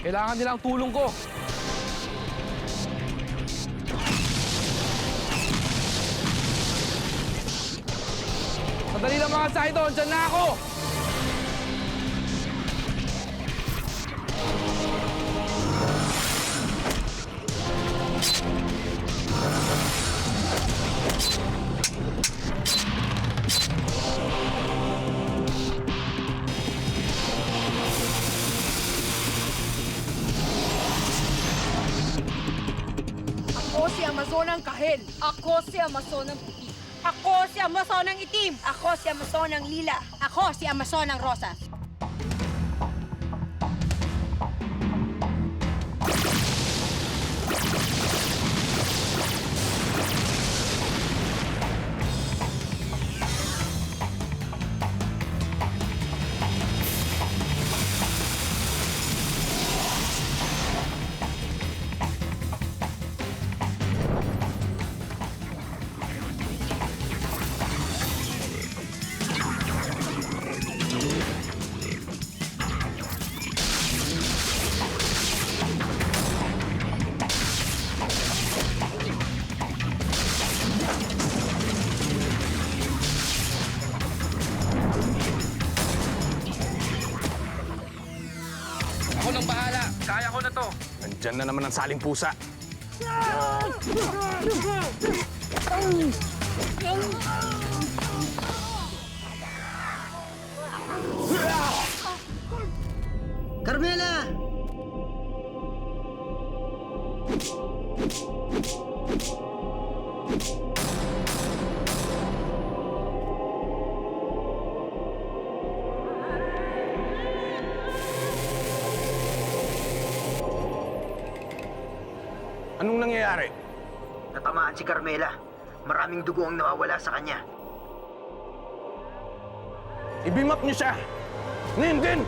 Kailangan nila ang tulong ko. Sandali lang mga Saito, dyan na ako! Ako si Amazonang Kahel. Ako si Amazonang puti. Ako si Amazonang itim. Ako si Amazonang Lila. Ako si Amazonang rosas. Ako nang bahala. Kaya ko na to. Nandyan na naman ang saling pusa. Carmela! Anong nangyayari? Natamaan si Carmela. Maraming dugo ang nawawala sa kanya. Ibimap niyo siya! Ngayon din!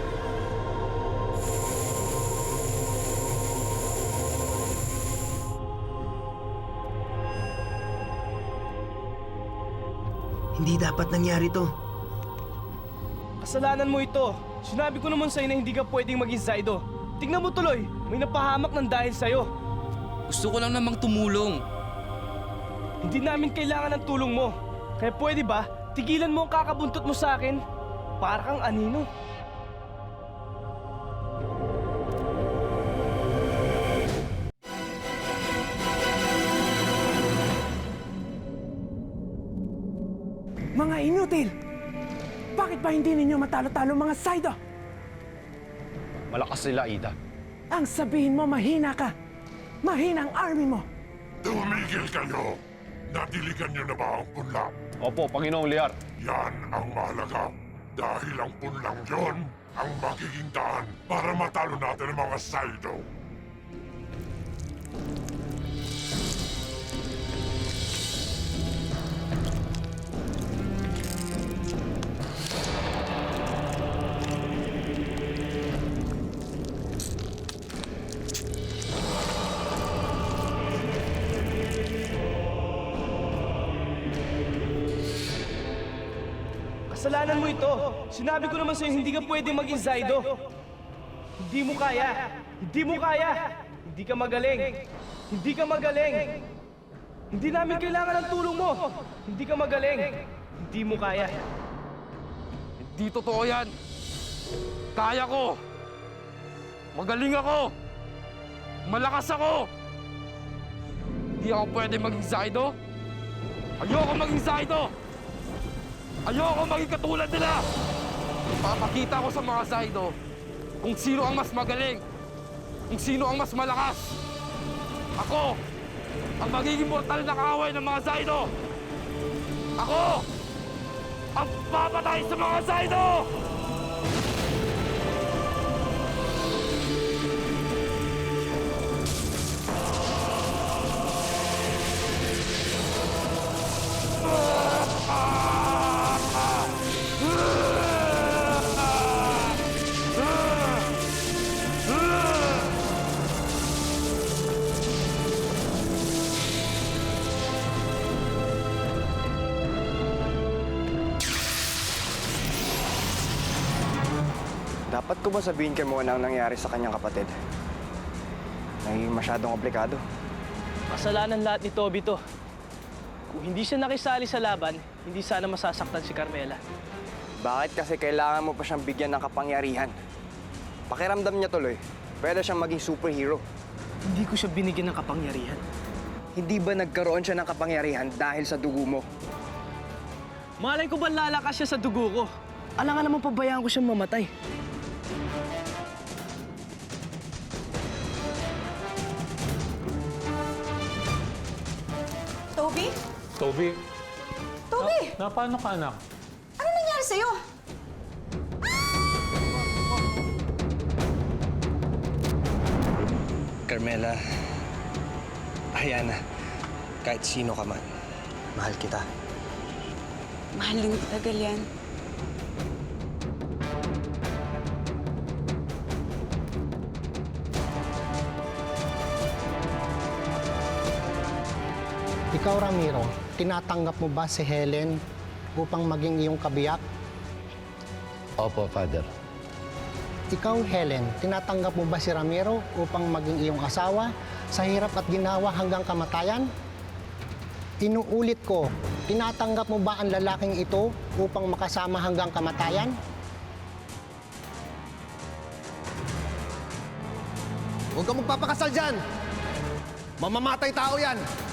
Hindi dapat nangyari to. Kasalanan mo ito. Sinabi ko naman sa'yo na hindi ka pwedeng maging Zaido. Tingnan mo tuloy, may napahamak ng dahil sa'yo. Gusto ko lang namang tumulong. Hindi namin kailangan ng tulong mo. Kaya pwede ba, tigilan mo ang kakabuntot mo sa akin? Para kang anino. Mga inutil! Bakit ba hindi ninyo matalo-talo mga Saido? Malakas sila, Ida. Ang sabihin mo mahina ka. Mahina ang army mo. Tumigil kayo! Nadiligan niyo na ba ang punla? Opo, Panginoong Liar. Yan ang mahalaga. Dahil ang punlang yon ang magiging daan para matalo natin ang mga Saido. Kasalanan mo ito. Sinabi ko naman sa'yo hindi ka pwedeng maging Zaido. Hindi mo kaya. Hindi mo kaya. Hindi ka magaling. Hindi ka magaling. Hindi namin kailangan ng tulong mo. Hindi ka magaling. Hindi mo kaya. Hindi totoo yan. Kaya ko. Magaling ako. Malakas ako. Hindi ako pwede maging Zaido. Ayoko maging Zaido. Ayoko maging katulad nila. Papakita ko sa mga Zaido kung sino ang mas magaling. Kung sino ang mas malakas. Ako ang magiging mortal na kaaway ng mga Zaido. Ako ang papatay sa mga Zaido! Dapat ko ba sabihin kay Mona ang nangyari sa kanyang kapatid? naging masyadong komplikado. Kasalanan lahat ni Toby to. Kung hindi siya nakisali sa laban, hindi sana masasaktan si Carmela. Bakit kasi kailangan mo pa siyang bigyan ng kapangyarihan? Pakiramdam niya tuloy, pwede siyang maging superhero. Hindi ko siya binigyan ng kapangyarihan. Hindi ba nagkaroon siya ng kapangyarihan dahil sa dugo mo? Malay ko ba lalakas siya sa dugo ko? Alangan naman pabayaan ko siyang mamatay. Toby? Toby, Toby! paano ka, anak? Ano nangyari sa'yo? Carmela, Ayana, kahit sino ka man, mahal kita. Mahal din kita, Galian. Ikaw, Ramiro, tinatanggap mo ba si Helen upang maging iyong kabiyak? Opo, Father. Ikaw, Helen, tinatanggap mo ba si Ramiro upang maging iyong asawa sa hirap at ginawa hanggang kamatayan? Inuulit ko, tinatanggap mo ba ang lalaking ito upang makasama hanggang kamatayan? Huwag kang magpapakasal dyan! Mamamatay tao yan!